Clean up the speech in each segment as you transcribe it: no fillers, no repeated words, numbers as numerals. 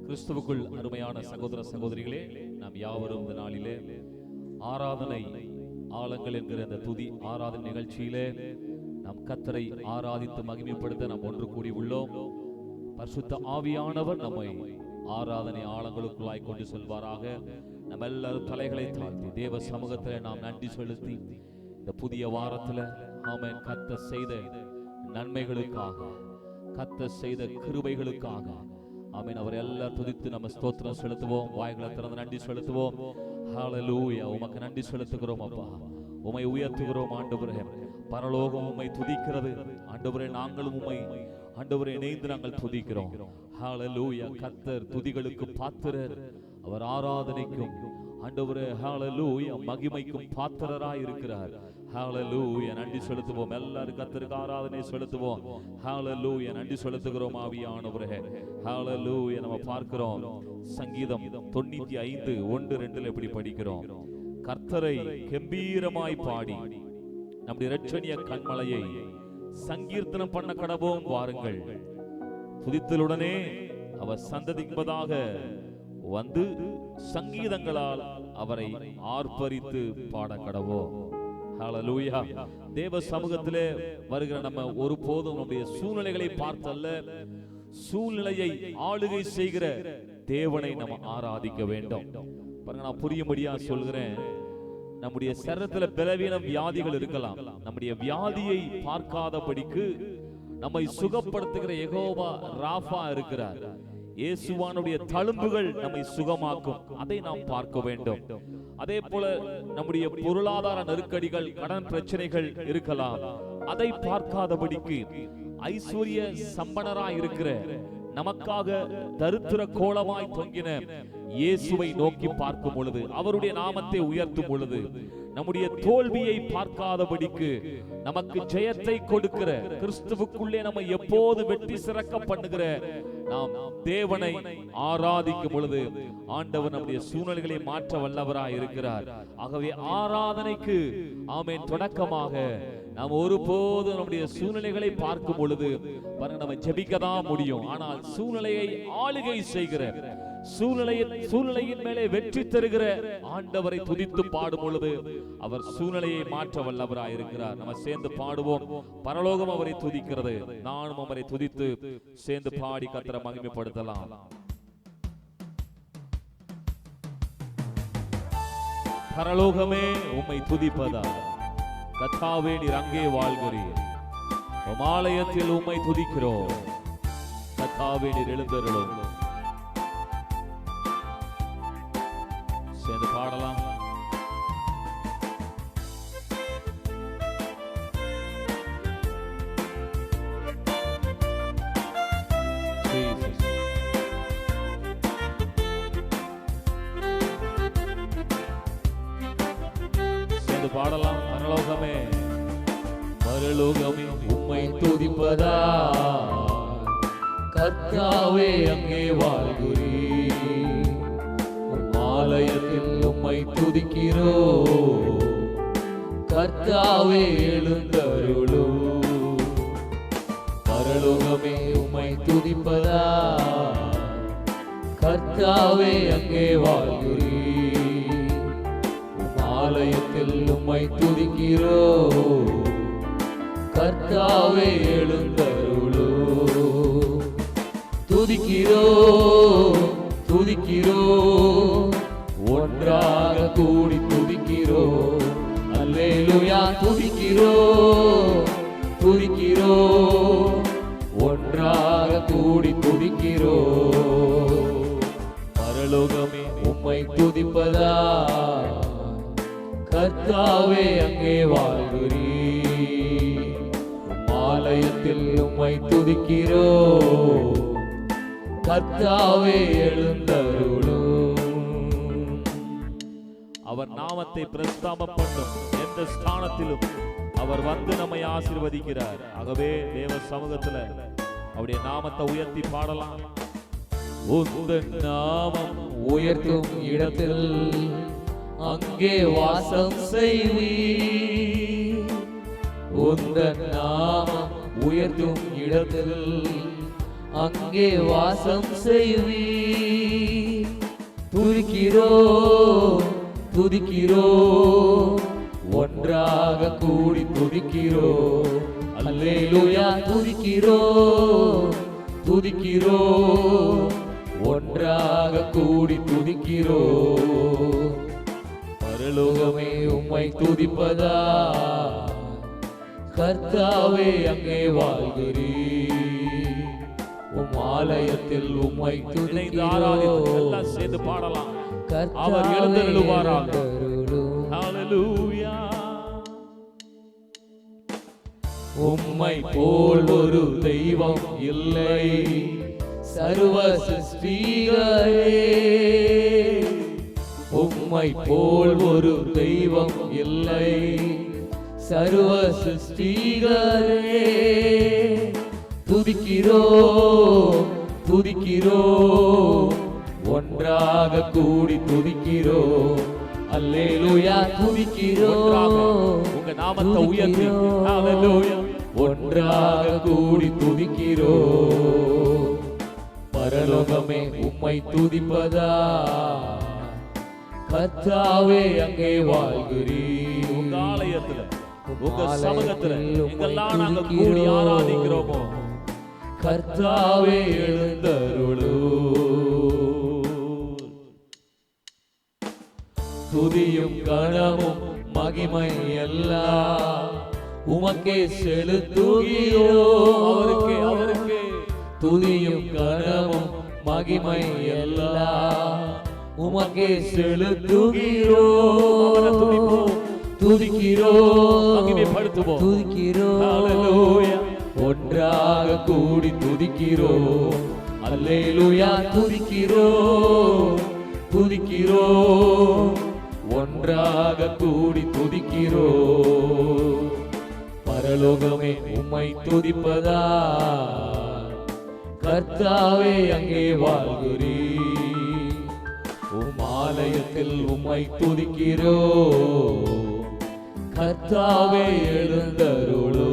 கிறிஸ்துவுக்குள் அருமையான சகோதர சகோதரிகளே, நாம் யாவரும் இந்த நாளிலே ஆராதனை ஆழங்கள் என்கிற இந்த துதி ஆராதனை நிகழ்ச்சியிலே நாம் கர்த்தரை ஆராதித்து மகிமைப்படுத்த நாம் ஒன்று கூடி உள்ளோம். பரிசுத்த ஆவியானவர் நம்மை ஆராதனை ஆழங்களுக்குள்ளாய் கொண்டு செல்வாராக. நம்ம எல்லாரும் தலைகளை தாழ்த்தி தேவ சமூகத்தில் நாம் நன்றி செலுத்தி இந்த புதிய வாரத்தில் ஆமென் கர்த்தர் செய்த நன்மைகளுக்காக, கர்த்தர் செய்த கிருபைகளுக்காக ஆமென் அவரை எல்லாம் துதித்து நம்ம ஸ்தோத்திரம் செலுத்துவோம். வாய்களை திறந்து நன்றி செலுத்துவோம். ஹல்லேலூயா. உமக்கு நன்றி செலுத்துகிறோம் அப்பா, உம்மை உயர்த்துகிறோம் ஆண்டவரே. பரலோகம் உம்மை துதிக்கிறது ஆண்டவரே, நாங்களும் உம்மை ஆண்டவரே இணைந்து நாங்கள் துதிக்கிறோம். ஹல்லேலூயா. கர்த்தர் துதிகளுக்கு பாத்திரர், அவர் ஆராதனைக்கும் ஆண்டவரே ஹல்லேலூயா மகிமைக்கும் பாத்திரராய் இருக்கிறார். ஹல்லேலூயா. நன்றி செலுத்துவோம். எல்லாரும் கர்த்தருக்கு ஆராதனை செலுத்துவோம். ஹல்லேலூயா. நன்றி செலுத்துகிறோம் ஆவியானவரே. ஹல்லேலூயா. நம்ம பார்க்கிறோம் சங்கீதம் 95:1-2 எப்படி படிக்கிறோம். கர்த்தரை கம்பீரமாய் பாடி நம்முடைய இரட்சணிய கண்மலையை சங்கீர்த்தனம் பண்ண கடவோம் வாருங்கள். துதித்தலுடனே அவர் சந்ததிப்பதாக வந்து சங்கீதங்களால் அவரை ஆர்ப்பரித்து பாட கடவோம். ஹல்லேலூயா. தேவ சமூகத்திலே வருகிற நம்ம ஒருபோதும் நம்முடைய சூழ்நிலைகளை பார்த்தல்ல, சூழ்நிலையை ஆளுகை செய்கிற தேவனை நம்ம ஆராதிக்க வேண்டும். பாருங்க, நான் புரியும்படியா சொல்கிறேன். நம்முடைய சரீரத்துல பலவீனம் வியாதிகள் இருக்கலாம். நம்முடைய வியாதியை பார்க்காதபடிக்கு நம்மை சுகப்படுத்துகிற யெகோவா ராஃபா இருக்கிறார். இயேசுவானுடைய தழும்புகள் நம்மை சுகமாக்கும். அதை நாம் பார்க்க வேண்டும். அதே போல நம்முடைய பொருளாதார நெருக்கடிகள், கடன் பிரச்சனைகள் இருக்கலாம். அதை பார்க்காதபடிக்கு ஐஸ்வர்ய சம்பனராய் இருக்கிற, நமக்காக தரித்திர கோலமாய் தொங்கின இயேசுவை நோக்கி பார்க்கும் பொழுது, அவருடைய நாமத்தை உயர்த்தும் பொழுது, நம்முடைய தோல்வியை பார்க்காதபடிக்கு நமக்கு ஜெயத்தை கொடுக்கிற, கிறிஸ்துவுக்குள்ளே நம்ம எப்போது வெற்றி சிறக்க பண்ணுகிற நாம் தேவனை ஆராதிக்கும் பொழுது ஆண்டவர் நம்முடைய சூழ்நிலைகளை மாற்ற வல்லவராய் இருக்கிறார். ஆகவே ஆராதனைக்கு ஆமென் தொடக்கமாக நாம் ஒருபோதும் நம்முடைய சூழ்நிலைகளை பார்க்கும் பொழுது பாருங்க, நம்ம ஜெபிக்க தான் முடியும். ஆனால் சூழ்நிலையை ஆளுகை செய்கிற, சூழ்நிலையின் மேலே வெற்றி தருகிற ஆண்டவரை துதித்து பாடும் பொழுது அவர் சூழ்நிலையை மாற்ற வல்லவராய் இருக்கிறார். நம்ம சேர்ந்து பாடுவோம். பரலோகம் அவரை துதிக்கிறது, நானும் அவரை துதித்து சேர்ந்து பாடி கர்த்தரை மகிமைப்படுத்தலாம். பரலோகமே உம்மை துதிப்பதா, கர்த்தாவே நீர் அங்கே வாழ்கிறீர். ஆலயத்தில் உம்மை துதிக்கிறோம். கர்த்தாவே நீர் எழுந்தருளும். சேர்ந்து பாடலாம். சேர்ந்து பாடலாம். பரலோகமே, பரலோகமே உம்மை துதிப்பதா, கர்த்தாவே அங்கே வாழ்கிறீர். ஆலயத்தில் உம்மை துதிக்கிறோ, கர்த்தாவே எழுந்தருளும். பரலோகமே உம்மை துதிப்பதா, கர்த்தாவே அங்கே வாழ்கிறீர். ஆலயத்தில் உம்மை துதிக்கிறோ, கர்த்தாவே எழுந்தருளும். துதிக்கிறோ துதிக்கிறோ, ஒன்றாக கூடி துதிக்கிறோ. அல்லேலூயா. துதிக்கிறோ துதிக்கிறோ, ஒன்றாக கூடி துதிக்கிறோ. பரலோகமே உம்மை துதிப்பதா, கர்த்தாவே அங்கே வாழ்கிறீர். ஆலயத்தில் உம்மை துதிக்கிறோ, கர்த்தாவே எழுந்தருளும். அவர் நாமத்தை பிரஸ்தாபம் பண்ணும் எந்த ஸ்தானத்திலும் அவர் வந்து நம்மை ஆசீர்வதிக்கிறார். ஆகவே தேவ சமூகத்துல அவருடைய நாமத்தை உயர்த்தி பாடலாம். உந்தன் நாமம் உயர்த்தும் இடத்தில் அங்கே வாசம் செய்வீர். உந்தன் நாமம் உயர்த்தும் இடத்தில் அங்கே வாசம் செய்வி. துதிக்கிறோ துதிக்கிறோ ஒன்றாக கூடி துதிக்கிறோ. அல்லேலூயா துதிக்கிறோ துதிக்கிறோ ஒன்றாக கூடி துதிக்கிறோ. பரலோகமே உம்மை துதிப்பதா, கர்த்தாவே அங்கே வாழ்கிறீ. உம் ஆலயத்தில் உம்மை துதிக்கிறோம். சேர்ந்து பாடலாம். அவர் எழுந்தருளுவாராக. ஹல்லேலூயா. உம்மை போல் ஒரு தெய்வம் இல்லை, சர்வ சிருஷ்டிகளே. உம்மை போல் ஒரு தெய்வம் இல்லை, சர்வ சிருஷ்டிகளே. துதிக்கிறோ துதிக்கிறோ ஒன்றாக கூடி துதிக்கிறோ. அல்லேலூயா துதிக்கிறோ. உங்க நாமத்தை உயர்த்தி ஹல்லேலூயா ஒன்றாக கூடி துதிக்கிறோ. பரலோகமே உம்மை துதிப்பதா, கர்த்தாவே அங்கே வாழ்கிறீ. உங்க ஆலயத்துல உங்க சமூகத்துல எங்கெல்லாம் நாங்க கூடி ஆராதிக்கிறோமோ, கர்த்தாவே எழுந்தருளு. துதியும் கனமும் மகிமை எல்லாம் உமக்கே செலுத்துகிறோம். அவருக்கே அவருக்கே துதியும் கனமும் மகிமை எல்லாம் உமக்கே செலுத்துகிறோம். துதிக்கிறோம் மகிமைப்படுத்துவோம். துதிக்கிறோம். ஹல்லேலூயா. ஒன்றாக கூடி துதிக்கிறோம். அல்லேலூயா துதிக்கிறோம் துதிக்கிறோம் ஒன்றாக கூடி துதிக்கிறோம். பரலோகமே உம்மை துதிப்பதா, கர்த்தாவே அங்கே வாழ்கிறீ. உம் ஆலயத்தில் உம்மை துதிக்கிறோ. கர்த்தாவே எழுந்தருளோ.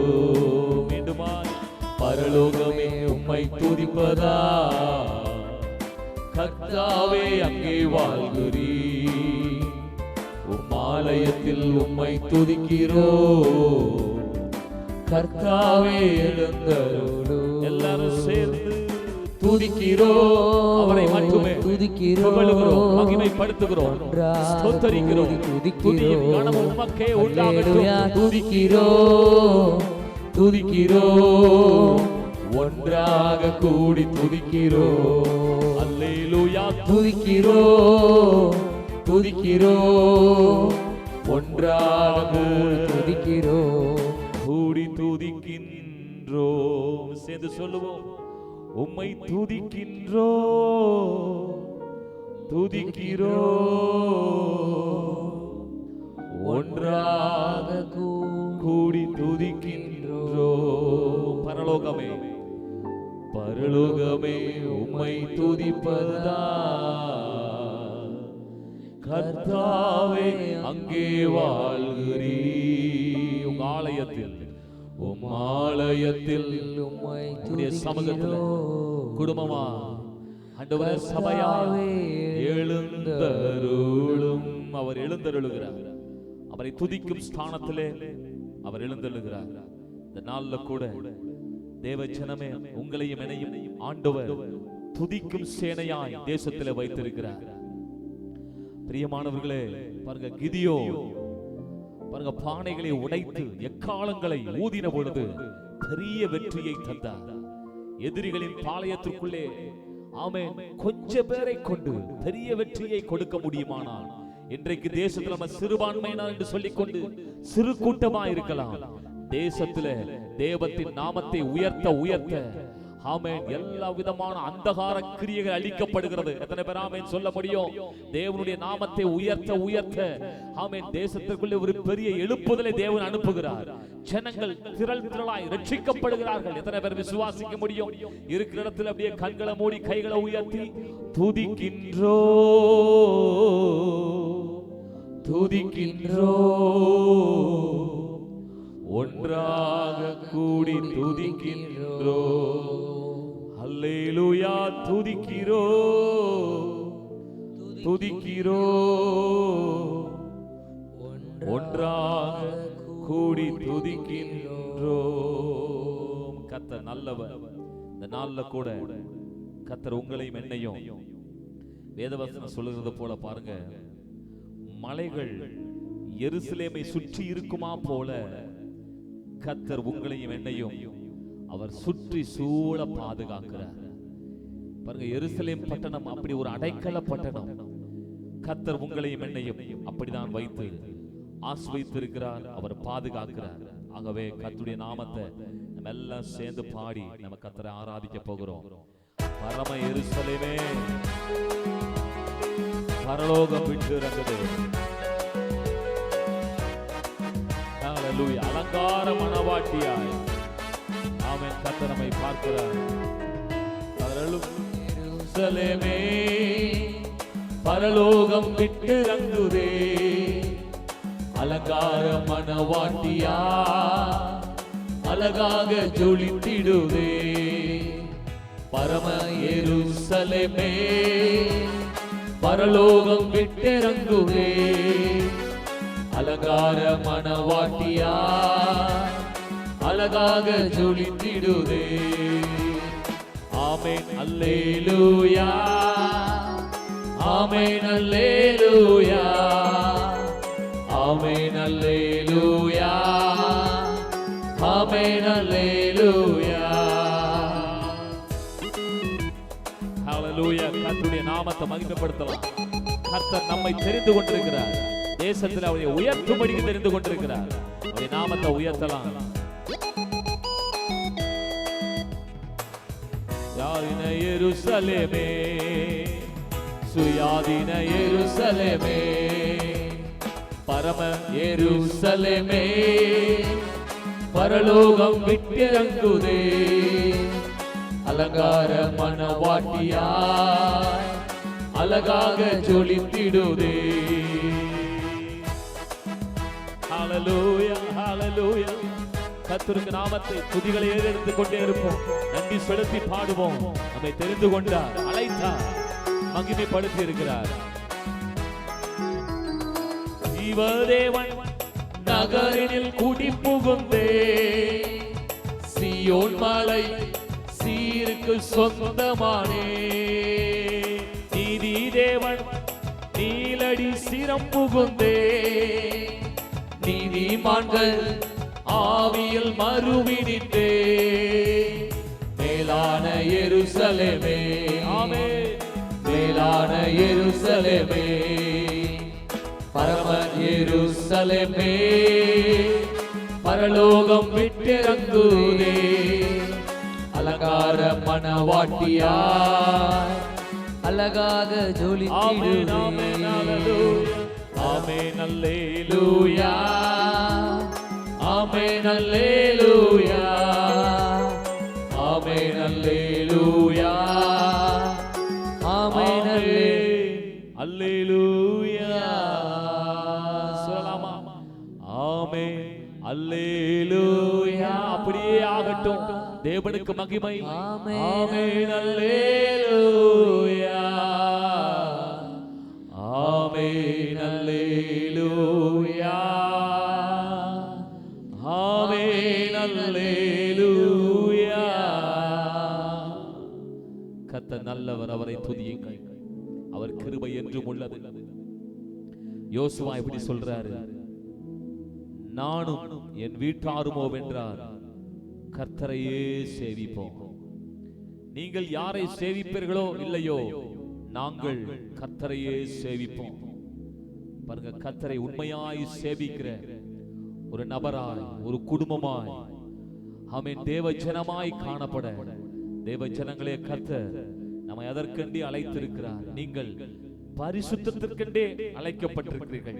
பரலோகமே உம்மை துதிப்பதா, கர்த்தாவே அங்கே வாழ்கிறீ. உம் ஆலயத்தில் உம்மை துதிக்கிறோ. கர்த்தாவே எழுந்தருளோ. எல்லாரும் சேர்ந்து துதிக்கிறோம். அவரை மட்டுமே துதிக்கிறோம். மகிமைப்படுத்துகிறோம். ஸ்தோத்திரிக்கிறோம். துதியும் கனமும் உமக்கே உண்டாகட்டும். துதிக்கிறோம் துதிக்கிறோம் ஒன்றாக கூடி துதிக்கிறோம். அல்லேலூயா. துதிக்கிறோம் துதிக்கிறோம் ஒன்றாக துதிக்கிறோம். கூடி துதிக்கின்றோம். சேர்ந்து சொல்லுவோம். உம்மை துதிக்கின்றோ துதிக்கிறோ ஒன்றாக கூடி துதிக்கின்றோ. பரலோகமே பரலோகமே உம்மை துதிப்பதா, கர்த்தாவே அங்கே வாழ்கிறீ. உங்க ஆலயத்தில் உம் ஆலயத்தில் உம்முடைய சமூகத்தில் குடும்பமா ஆண்டவரே சபையா எழுந்தருளும். அவர் எழுந்தருளுகிறார். அவரை துதிக்கும் ஸ்தானத்திலே அவர் எழுந்தருளுகிறார். இந்த நாள்ல கூட தேவ ஜனமே உங்களையும் என்னையும் ஆண்டவர் துதிக்கும் சேனையாய் தேசத்திலே வைத்திருக்கிறார். பிரியமானவர்களே, பாருங்க, கிதியோ பாருங்க, பானைகளை உடைத்து எக்காலங்களை ஊதின பொழுது பெரிய வெற்றியை தந்தார். எதிரிகளின் பாளையத்திற்குள்ளே ஆமென் கொஞ்ச பேரை கொண்டு பெரிய வெற்றியை கொடுக்க முடியுமானால், இன்றைக்கு தேசத்தில் நம்ம சிறுபான்மையினர் என்று சொல்லிக்கொண்டு சிறு கூட்டமா இருக்கலாம். தேசத்துல தேவத்தின் நாமத்தை உயர்த்த உயர்த்த ஆமென் எல்லா விதமான அந்தகார கிரியைகள் அழிக்கப்படுகிறது. எத்தனை பேர் ஆமென் சொல்ல முடியும்? தேவனுடைய நாமத்தை உயர்த்த உயர்த்த ஆமென் தேசத்திற்குள்ளே ஒரு பெரிய எழுப்புதலை தேவன் அனுப்புகிறார். ஜனங்கள் திரள் திரளாய் ரட்சிக்கப்படுகிறார்கள். எத்தனை பேர் விசுவாசிக்க முடியும்? இருக்கிற இடத்துல அப்படியே கண்களை மூடி கைகளை உயர்த்தி துதிக்கின்றோ துதிக்கின்றோ ஒன்றாக கூடி துதிக்கின்றோ. அல்லேலூயா துதிக்கிறோ துதிக்கிறோ ஒன்றாக கூடி துதிக்கின்றோம். கர்த்தர் நல்லவர். இந்த நாள்ல கூட கர்த்தர் உங்களையும் என்னையும் வேதவசனம் சொல்லுகிறது போல பாருங்க, மலைகள் எருசலேமை சுற்றி இருக்குமா போல கர்த்தர் உங்களையும் என்னையும் அவர் சுற்றி சூழ பாதுகாக்கிறார். பாருங்க, எருசலேம் பட்டணம் அப்படி ஒரு அடைக்கல பட்டணம். கர்த்தர் உங்களையும் என்னையும் அப்படிதான் வைத்து ஆசீர்வதித்திருக்கிறார், அவர் பாதுகாக்கிறார். ஆகவே கர்த்தருடைய நாமத்தை நம்ம எல்லாம் சேர்ந்து பாடி நம்ம கர்த்தரை ஆராதிக்க போகிறோம். பரம எருசலேமே பரலோகம் விட்டு இறங்குது. ஹல்லேலூயா. அலங்கார மணவாட்டியாய் ஆமென். கர்த்தர் நம்மை பார்க்கிறார். எருசலேமே பரலோகம் விட்டு இறங்குதே, அலங்கார மணவாட்டியா அழகாக ஜொலித்திடுதே. பரம எருசலேமே பரலோகம் விட்டிறங்குதே, அலங்கார மணவாட்டியா அழகாக ஜொலித்திடுதே. ஆமென் அல்லேலூயா, ஆமென் அல்லேலூயா, ஆமென் அல்லேலூயா, ஆமென் அல்லேலூயா. ஹல்லேலூயா. கர்த்தருடைய நாமத்தை மகிமைப்படுத்தலாம். கர்த்தர் நம்மை தெரிந்து கொண்டிருக்கிறார். தேசத்தில் அவரை உயர்த்தும்படி தெரிந்து கொண்டிருக்கிறார். அவருடைய நாமத்தை உயர்த்தலாம். யாரின எருசலேமே சுயாதீன எருசலேமே பரம எருசலேமே பரலோகம் விட்டிறங்குதே, அலங்கார மணவாட்டியாய் அழகாக ஜொலித்திடுதே. ஹல்லேலூயா, ஹல்லேலூயா. கர்த்தருக்கு நாமத்தை துதிகளை ஏறெடுத்துக் கொண்டே இருப்போம். நன்றி செலுத்தி பாடுவோம். நம்மை தெரிந்து கொண்டார், அழைத்தார், மகிமைப்படுத்தி இருக்கிறார். ஜீவதேவன் நகரினில் குடி புகுந்தே, சீயோன் மலை சீருக்கு சொந்தமானே. நீதி தேவன் நீலடி சிரம் புகுந்தே, நீதிமான்கள் ஆவியில் மறுவினிட்டே. மேலான எருசலேமே, ஆமென், மேலான எருசலேமே பரம எருசலேமே பரலோகம் விட்டிறங்குதே, அலங்கார மணவாட்டியாய் அழகாக ஜொலித்திடுதே. ஆமென் அல்லேலூயா, ஆமென் அல்லேலூயா, ஆமென் அல்லேலூயா, ஆமென் அல்லேலூயா. சொல்லலாமா? ஆமென் அல்லேலூயா. அப்படியே ஆகட்டும். தேவனுக்கு மகிமை. ஆமென் அல்லேலூயா, ஆமென் அல்லேலூயா, ஆமென் அல்லேலூயா. கர்த்தர் நல்லவர், அவரை துதியுங்கள். அவர் கிருபை என்றும் உள்ளது. யோசுவா இப்படி சொல்றாரு, நானும் என் வீட்டாருமோ வென்றார் கர்த்தரையே சேவிப்போம். நீங்கள் யாரை சேவிப்பீர்களோ இல்லையோ, நாங்கள் கர்த்தரையே சேவிப்போம். பாருங்க, கர்த்தரை உண்மையாய் சேவிக்கிற ஒரு நபராய், ஒரு குடும்பமாய், ஆமென், தேவ ஜனமாய் காணப்பட, தேவ ஜனங்களே, கர்த்தர் நம்மை அதற்கென்றே அழைத்திருக்கிறார். நீங்கள் பரிசுத்தத்திற்கென்றே அழைக்கப்பட்டிருக்கிறீர்கள்.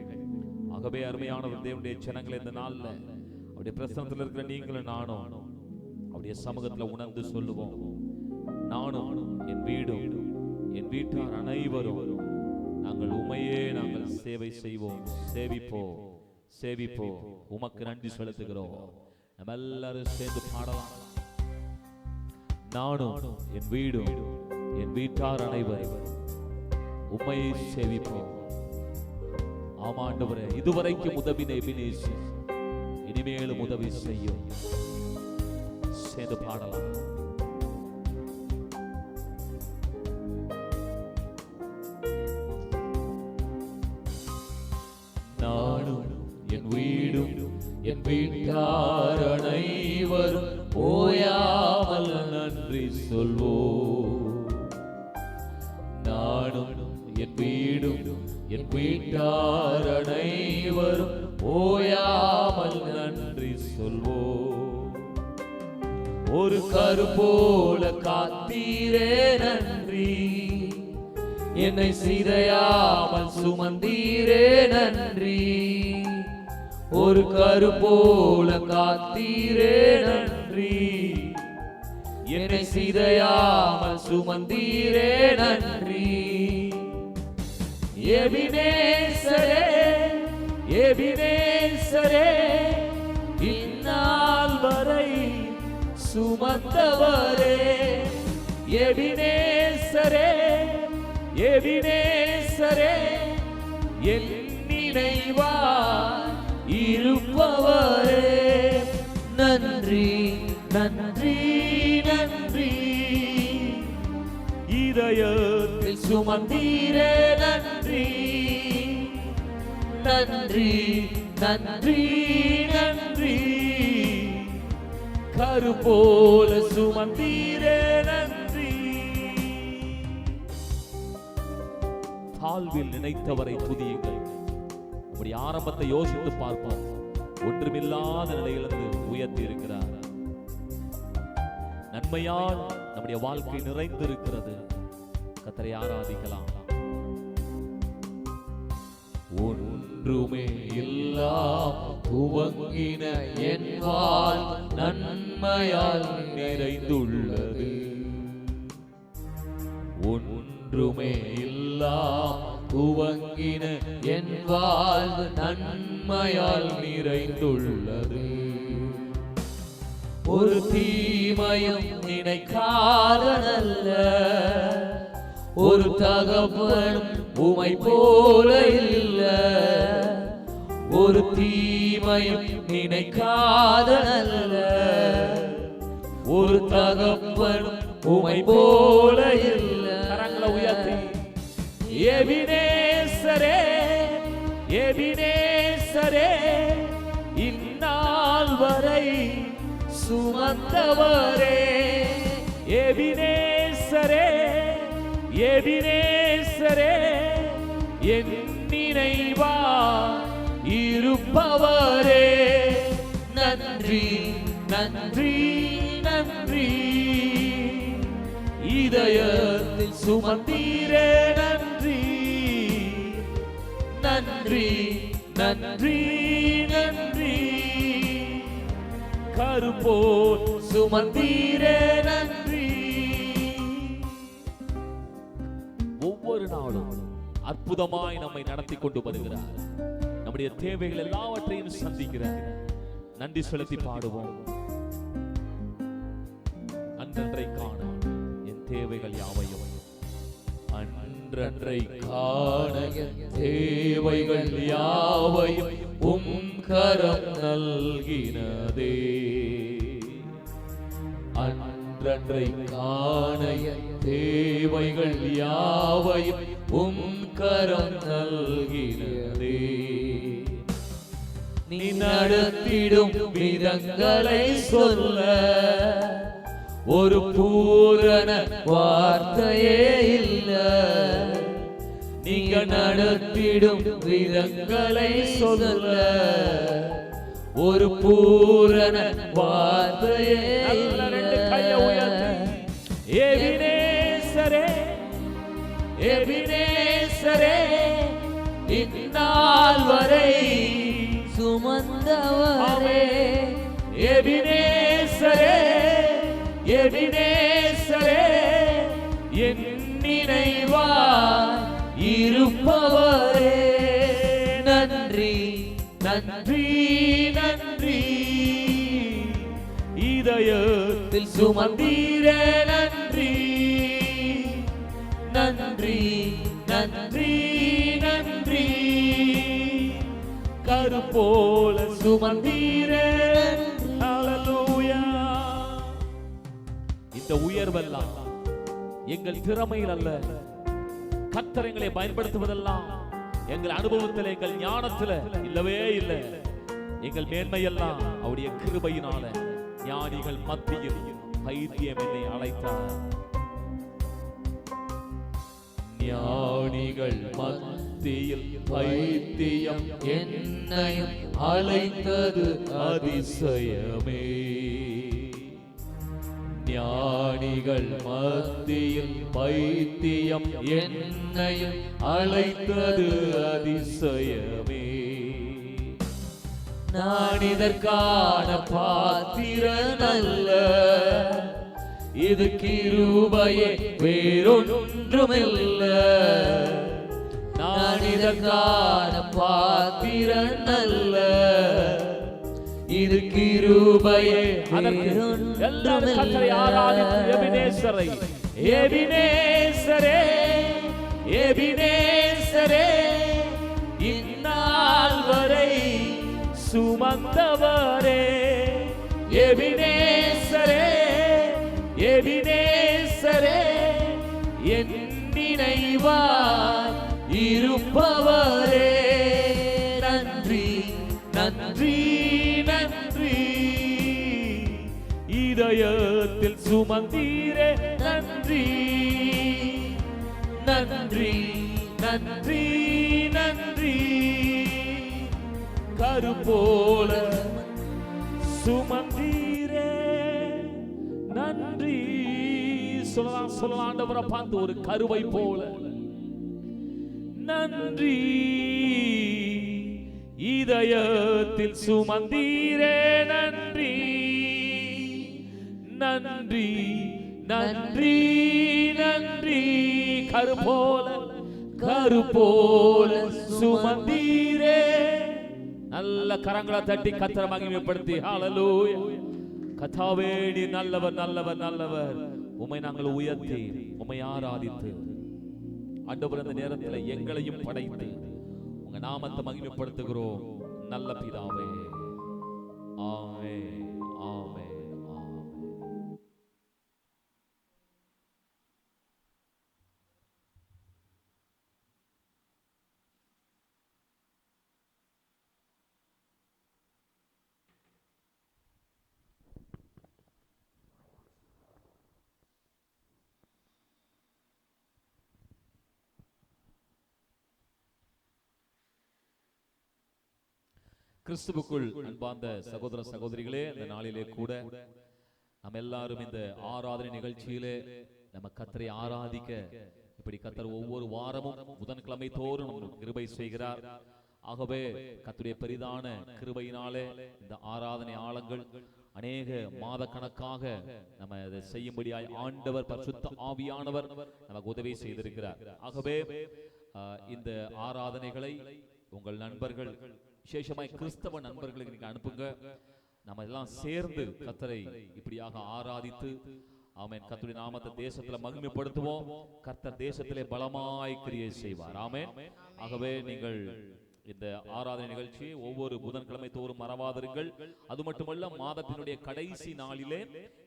ஆகவே அருமையானவர் தேவனுடைய ஜனங்களே, இந்த நாள்ல அவருடைய பிரசன்னத்தில் இருக்கிற நீங்களும் நானும் அவருடைய சமூகத்தில் உணர்ந்து சொல்லுவோம், நானும் என் வீடும் என் வீட்டார் அனைவரும் நாங்கள் உமையே நாங்கள் சேவை செய்வோம், சேவிப்போம், சேவிப்போம், உமக்கு நன்றி செலுத்துகிறோம். நம்ம எல்லாரும் சேர்ந்து பாடலாம். நானும் என் வீடும் என் வீட்டார் அனைவரும் உம்மையை சேவிப்போம். ஆமாண்டவரே, இதுவரைக்கும் உதவின எபினேசி இனிமேலும் உதவி செய்யும். சேர்ந்து பாடலாம். நானும் என் வீடும் என் வீட்டார் அனைவரும் ஓயாமல் நன்றி சொல்வோம். நானும் என் வீடும் என் வீட்டார் அனைவரும் ஓயாமல் நன்றி சொல்வோம். ஒரு கரு போல காத்தீரே நன்றி, என்னை சிதையாமல் சுமந்தீரே நன்றி. ஒரு கரு போல காத்தீரே நன்றி, என்னை சிதையாமல் சுமந்தீரே நன்றி. எபினேசரே எபினேசரே, இந்நாள் வரை சுமந்தவரே. எபினேசரே எபினேசரே, என் நினைவாய் இருப்பவரே. நன்றி நன்றி நன்றி, இதயத்தில் சுமந்தீரே நன்றி. நன்றி நன்றி நன்றி, கரு போல சுமந்தீரே நன்றி. தாழ்வில் நினைத்தவரை துதியுங்கள். நம்முடைய ஆரம்பத்தை யோசித்து பார்ப்போம். ஒன்றுமில்லாத நிலையிலிருந்து உயர்த்தி இருக்கிறார். நன்மையால் நம்முடைய வாழ்க்கை நிறைந்திருக்கிறது. கர்த்தரை ஆராதிக்கலாம். ஒன்றுமே இல்லா துவங்கின என் வாழ்வு நன்மையால் நிறைந்துள்ளது. ஒன்றுமே இல்லா துவங்கின என் வாழ்வு நன்மையால் நிறைந்துள்ளது. ஒரு தீமையும் நினைக்காத நல்ல ஒரு தகப்பனும் உமை போல இல்ல. ஒரு தீமையும் நினைக்காத நல்ல ஒரு தகப்பனும் உமை போல இல்ல. கரங்களை உயர்த்தி எபினேசரே எபினேசரே, இந்நாள் வரை சுமந்தவரே. எபினேசரே எபினேசரே, என் நினைவாய் இருப்பவரே. நன்றி நன்றி நன்றி, இதயத்தில் சுமந்தீரே நன்றி. நன்றி நன்றி நன்றி, கரு போல் சுமந்தீரே நன்றி. ஒவ்வொரு நாளும் அற்புதமாய் நம்மை நடத்தி கொண்டு வருகிறார். நம்முடைய தேவைகள் எல்லாவற்றையும் சந்திக்கிறார். நன்றி செலுத்தி பாடுவோம். அன்றன்றை காண என் தேவைகள் யாவையும், அன்றன்றை காண என் தேவைகள் யாவையும் உம் கரம் நல்கினதே. அன்றன்றை காண என் தேவைகள் யாவையும் உம் கரம் நல்கினதே. நீ நடத்திடும் விதங்களை சொல்ல ஒரு பூரண வார்த்தையே இல்ல. நீங்க நடத்திடும் விதங்களை சொல்ல ஒரு பூரண வார்த்தையே இல்ல. எபினேசரே எபினேசரே, இந்நாள் வரை சுமந்தவரே. எபினேசரே எபினேசரே, என் நினைவாய் இருப்பவரே. நன்றி நன்றி நன்றி, இதய ஆராதத்தில் சுமந்தீரே நன்றி நன்றி நன்றி நன்றி கரு போல சுமந்தீரே. ஹல்லேலூயா. இந்த உயர்வெல்லாம் எங்கள் திறமையில் அல்ல, கர்த்தர் எங்களை பயன்படுத்துவதெல்லாம் எங்கள் அனுபவத்தில் எங்கள் ஞானத்தில் இல்லவே இல்லை. எங்கள் மேன்மையெல்லாம் அவருடைய கிருபையினால. ஞானிகள் மத்தியில் பைத்தியம் என்னை அழைத்தார். ஞானிகள் மத்தியில் பைத்தியம் என்னையும் அழைத்தது அதிசயமே. ஞானிகள் மத்தியில் பைத்தியம் என்னையும் அழைத்தது அதிசயமே. நான் இதற்கான பாத்திரனல்ல, இது கிருபையே வேறொன்றுமில்ல. நான் இதற்கான பாத்திரனல்ல, இது கிருபையே கர்த்தரை ஆராதித்து எபினேசரை, எபினேசரே எபினேசரே இந்நாள் வரை சுமந்தவரே. எபினேசரே எபினேசரே என் நினைவாய் இருப்பவரே. நன்றி நன்றி நன்றி இதயத்தில் சுமந்தீரே. நன்றி நன்றி நன்றி நன்றி கரு போல சுமந்தீரே. நன்றி சொல்லலாம் ஆண்டவரை பார்த்து, ஒரு கருவை போல. நன்றி இதயத்தில் சுமந்தீரே. நன்றி நன்றி நன்றி நன்றி கரு போல சுமந்தீரே. நல்ல கரங்களை தட்டி கர்த்தரை மகிமைப்படுத்தி ஹல்லேலூயா. கர்த்தாவே நீர் நல்லவர் நல்லவர் நல்லவர். உம்மை நாங்கள் உயர்த்தி உம்மை ஆராதித்து ஆண்டவர் அந்த நேரத்தில் எங்களையும் படைத்து உங்க நாமத்தை மகிமைப்படுத்துகிறோம் நல்ல பிதாவே. ஆமென் ஆமென் ஆமென். கிறிஸ்துவுக்குள் அன்பார்ந்த சகோதர சகோதரிகளே, இந்த நாளிலே கூட நம்ம எல்லாரும் இந்த ஆராதனை நிகழ்ச்சியிலே நம்ம கர்த்தரை ஆராதிக்க இப்படி கர்த்தர் ஒவ்வொரு வாரமும் புதன்கிழமை தோறும் நமக்கு கிருபை செய்கிறார். ஆகவே கர்த்தருடைய பெரிதான கிருபையினாலே இந்த ஆராதனை ஆழங்கள் அநேக மாத கணக்காக நம்ம இதை செய்யும்படியாய் ஆண்டவர் பரிசுத்த ஆவியானவர் நமக்கு உதவி செய்திருக்கிறார். ஆகவே இந்த ஆராதனைகளை உங்கள் நண்பர்கள், விசேஷமாய் கிறிஸ்தவ நண்பர்களுக்கு நீங்க அனுப்புங்க. நம்ம எல்லாம் சேர்ந்து கர்த்தரை இப்படியாக ஆராதித்து ஆமென் கர்த்தருடைய நாமத்தை தேசத்துல மகிமைப்படுத்துவோம். கர்த்தர் தேசத்திலே பலமாய் கிரியை செய்வார். ஆமென். ஆகவே நீங்கள் இந்த ஆராதனை நிகழ்ச்சி ஒவ்வொரு புதன்கிழமை தோறும் மறவாதிருங்கள். அது மட்டுமல்ல, மாதத்தினுடைய கடைசி நாளிலே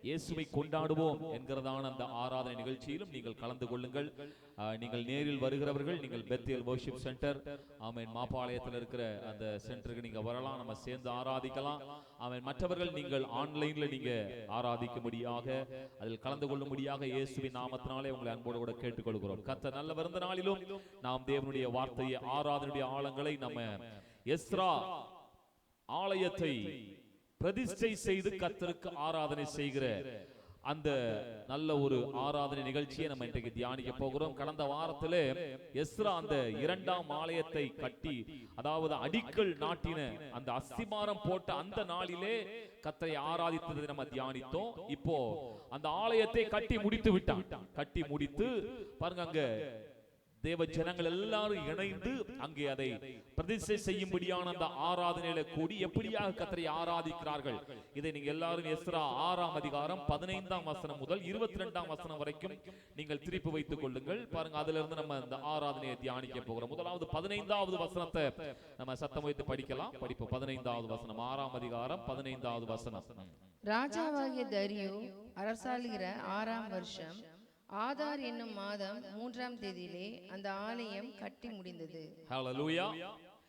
இயேசுவை கொண்டாடுவோம் என்கிறதான அந்த ஆராதனை நிகழ்ச்சியிலும் நீங்கள் கலந்து கொள்ளுங்கள். நீங்கள் நேரில் வருகிறவர்கள் நீங்கள் பெத்தேல் வர்ஷிப் சென்டர் ஆமென் மாப்பாளையத்தில் இருக்கிற அந்த சென்டருக்கு நீங்க வரலாம், நம்ம சேர்ந்து ஆராதிக்கலாம். ஆமென். மற்றவர்கள் நீங்கள் ஆன்லைன்ல நீங்க ஆராதிக்கும்படியாக அதில் கலந்து கொள்ளும்படியாக இயேசுவின் நாமத்தினாலே உங்களை அன்போடு கூட கேட்டுக்கொள்கிறோம். கர்த்தர் நல்ல விருந்த நாளிலும் நாம் தேவனுடைய வார்த்தையை ஆராதனுடைய ஆழங்களை நம்ம எஸ்ரா ஆலயத்தை பிரதிஷ்டை செய்து கர்த்தருக்கு ஆராதனை செய்கிற அந்த நல்ல ஒரு ஆராதனை நிகழ்ச்சியை நம்ம இன்றைக்கு தியானிக்க போகிறோம். கடந்த வாரத்திலே எஸ்ரா அந்த இரண்டாம் ஆலயத்தை கட்டி, அதாவது அடிக்கல் நாட்டின அந்த அஸ்திபாரம் போட்ட அந்த நாளிலே கர்த்தரை ஆராதித்ததை நம்ம தியானித்தோம். இப்போ அந்த ஆலயத்தை கட்டி முடித்து விட்டான். கட்டி முடித்து பாருங்க, அங்க தேவ ஜனங்கள் எல்லாரும் இணைந்து அங்கே அதை பிரதிஷ்டை செய்யும்படியான அந்த ஆராதனையில கூடி எப்படியாக கர்த்தரை ஆராதிக்கிறார்கள். இதை நீங்க எல்லாரும் எஸ்ரா 6ஆம் அதிகாரம் 15ஆம் வசனம் முதல் 22ஆம் வசனம் வரைக்கும் நீங்கள் திருப்பி வைத்துக் கொள்ளுங்கள். பாருங்க, அதுல இருந்து நம்ம இந்த ஆராதனையை தியானிக்க போகிறோம். முதலாவது 15வது வசனத்தை நம்ம சத்தம் வைத்து படிக்கலாம். படிப்போம். 15வது வசனம், 6ஆம் அதிகாரம் 15வது வசனம். ராஜாவாகிய தரியு அரசாளுகிற 6ஆம் வருஷம் ஆதார் என்னும் மாதம் 3ஆம் தேதியிலே அந்த ஆலயம் கட்டி முடிந்தது. ஹல்லேலூயா.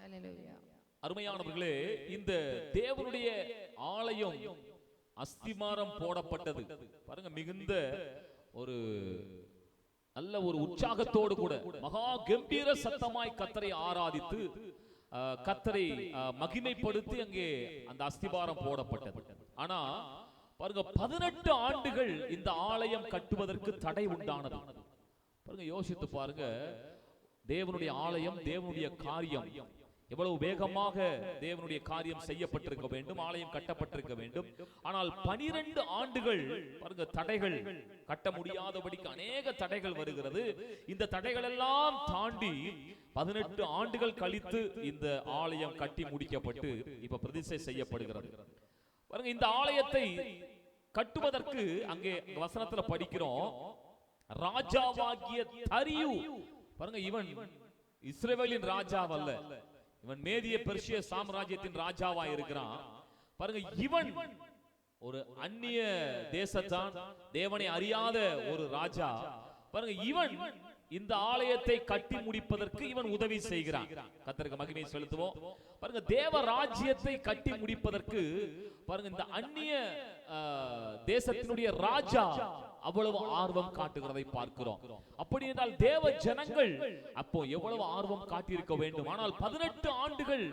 ஹல்லேலூயா. அருமையானவர்களே, இந்த தேவனுடைய ஆலயம் அஸ்திமாரம் போடப்பட்டது. பாருங்க, மிகுந்த ஒரு நல்ல ஒரு உற்சாகத்தோடு கூட மகா கம்பீர சத்தமாய் கர்த்தரை ஆராதித்து கர்த்தரை மகிமைப்படுத்தி அங்கே அந்த அஸ்திபாரம் போடப்பட்டது. ஆனா பாருங்க, 18 ஆண்டுகள் இந்த ஆலயம் கட்டுவதற்கு தடை உண்டானது. பாருங்க, யோசித்து பாருங்க, தேவனுடைய ஆலயம், தேவனுடைய காரியம் எவ்வளவு வேகமாக தேவனுடைய காரியம் செய்யப்பட்டிருக்க வேண்டும், ஆலயம் கட்டப்பட்டிருக்க வேண்டும். ஆனால் 12 ஆண்டுகள் பாருங்க, தடைகள், கட்ட முடியாதபடிக்கு அநேக தடைகள் வருகிறது. இந்த தடைகள் எல்லாம் தாண்டி 18 ஆண்டுகள் கழித்து இந்த ஆலயம் கட்டி முடிக்கப்பட்டு இப்ப பிரதிஷ்டை செய்யப்படுகிறது. பாருங்க, இந்த ஆலயத்தை கட்டுவதற்கு அங்கே வசனத்துல படிக்கிறோம், ராஜாவாகிய தரியு. பாருங்க, இவன் இஸ்ரவேலின் ராஜாவல்ல, இவன் மேதிய பெர்சிய சாம்ராஜ்யத்தின் ராஜாவா இருக்கிறான். பாருங்க, இவன் ஒரு அந்நிய தேசத்தான், தேவனை அறியாத ஒரு ராஜா. பாருங்க, இவன் இந்த ஆலயத்தை கட்டி முடிப்பதற்கு இவன் உதவி செய்கிறான். கர்த்தருக்கு மகிமை செலுத்துவோம். பாருங்க, தேவ ராஜ்யத்தை கட்டி முடிப்பதற்கு பாருங்க, இந்த அந்நிய தேசத்தினுடைய ராஜா அவ்வளவு ஆர்வம் காட்டுகிறதை பார்க்கிறோம். அப்படி என்றால் தேவ ஜனங்கள் அப்போ எவ்வளவு ஆர்வம் காட்டியிருக்க வேண்டும். ஆனால் 18 ஆண்டுகள்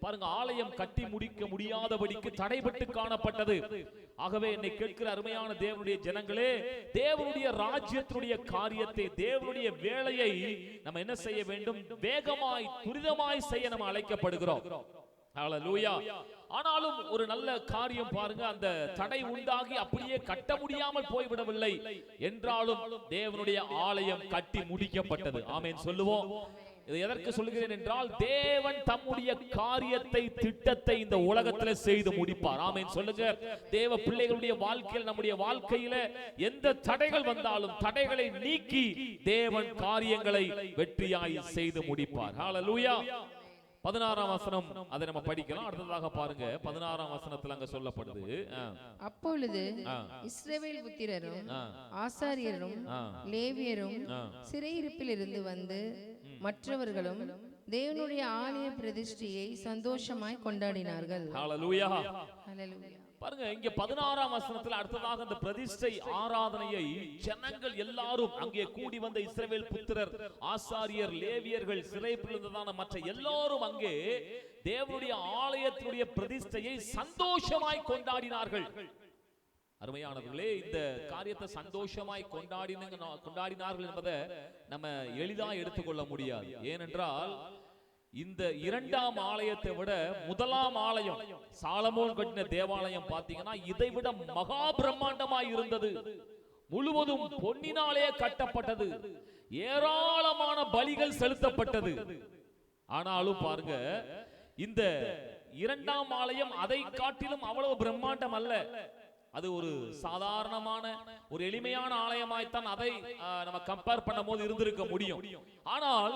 பாருங்க, ஆலயம் கட்டி முடிக்க முடியாதபடிக்கு தடைபட்டு காணப்பட்டது. ஆகவே என்னை கேட்கிற அருமையான தேவனுடைய ஜனங்களே, தேவனுடைய ராஜ்யத்தினுடைய காரியத்தை, தேவனுடைய வேலையை நம்ம என்ன செய்ய வேண்டும்? வேகமாய், துரிதமாய் செய்ய நம்ம அழைக்கப்படுகிறோம். ஹல்லேலூயா. ஆனாலும் ஒரு நல்ல காரியம் பாருங்க, அந்த தடை உண்டாகி அப்படியே கட்ட முடியாமல் போய்விடவில்லை என்றாலும் தேவனுடைய ஆலயம் கட்டி முடிக்கப்பட்டது. ஆமென் சொல்லுவோம். இதை எதற்கு சொல்கிறேன் என்றால், தேவன் தம்முடைய காரியத்தை, திட்டத்தை இந்த உலகத்தில் செய்து முடிப்பார். ஆமென் சொல்லுங்க. தேவ பிள்ளைகளுடைய வாழ்க்கையில், நம்முடைய வாழ்க்கையில எந்த தடைகள் வந்தாலும் தடைகளை நீக்கி தேவன் காரியங்களை வெற்றியாய் செய்து முடிப்பார். ஹல்லேலூயா. 16ஆம் வசனம், அதை நம்ம படிக்கலாம். அடுத்ததாக பாருங்க, 16ஆம் வசனத்துல அங்க சொல்லப்படுது, அப்பொழுது இஸ்ரவேல் புத்திரரும் ஆசாரியரும் லேவியரும் சிறையிருப்பில் இருந்து வந்து மற்றவர்களும் தேவனுடைய ஆலய பிரதிஷ்டையை சந்தோஷமாய் கொண்டாடினார்கள். ஹல்லேலூயா. ஹல்லேலூயா. பாருங்க, இங்க 16ஆம் வசனத்துல அடுத்ததாக அந்த பிரதிஷ்டை ஆராதனையை ஜனங்கள் எல்லாரும், அங்கே கூடி வந்த இஸ்ரவேல் புத்திரர், ஆசாரியர், லேவியர்கள், சிறைப்பிலிருந்ததான மற்ற எல்லாரும் அங்கே தேவனுடைய ஆலயத்தினுடைய பிரதிஷ்டையை சந்தோஷமாய் கொண்டாடினார்கள். அருமையானவர்களே, இந்த காரியத்தை சந்தோஷமாய் கொண்டாடினார்கள் என்பதை நம்ம எளிதா எடுத்துக்கொள்ள முடியாது. ஏனென்றால் இந்த 2ஆம் ஆலயத்தை விட 1ஆம் ஆலயம், சாலமோன் கட்டின தேவாலயம் பாத்தீங்கன்னா இதை விட மகா பிரம்மாண்டமாய் இருந்தது. முழுவதும் பொன்னினாலே கட்டப்பட்டது. ஏராளமான பலிகள் செலுத்தப்பட்டது. ஆனாலும் பாருங்க, இந்த 2ஆம் ஆலயம் அதை காட்டிலும் அவ்வளவு பிரம்மாண்டம் அல்ல. அது ஒரு சாதாரணமான, ஒரு எளிமையான ஆலயமாய்த்தான் அதை நம்ம கம்பேர் பண்ணும் போது இருந்திருக்க முடியும். ஆனால்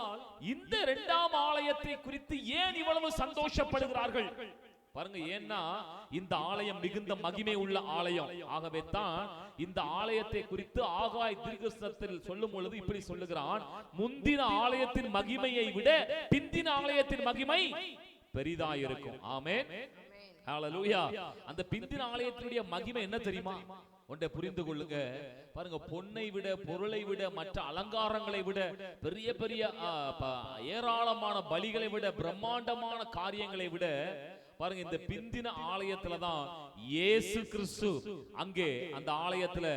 இந்த 2ஆம் ஆலயத்தை குறித்து ஏன் இவ்வளவு சந்தோஷப்படுகிறார்கள் பாருங்க. ஏன்னா இந்த ஆலயம் மிகுந்த மகிமை உள்ள ஆலயம். ஆகவே தான் இந்த ஆலயத்தை குறித்து ஆகாய் தீர்க்கதரிசனத்தில் சொல்லும் பொழுது இப்படி சொல்லுகிறான், முந்தின ஆலயத்தின் மகிமையை விட பிந்தின ஆலயத்தின் மகிமை பெரிதாயிருக்கும். ஆமென். ஹல்லேலூயா. அந்த பிந்தின ஆலயத்தினுடைய மகிமை என்ன தெரியுமா? ஒன்றை புரிந்து கொள்ளுங்க. பாருங்க, பொன்னை விட, பொருளை விட, மற்ற அலங்காரங்களை விட, பெரிய பெரிய ஏராளமான பலிகளை விட, பிரம்மாண்டமான காரியங்களை விட பாருங்க, இந்த பிந்தின ஆலயத்துல தான் இயேசு கிறிஸ்து அங்கே அந்த ஆலயத்துல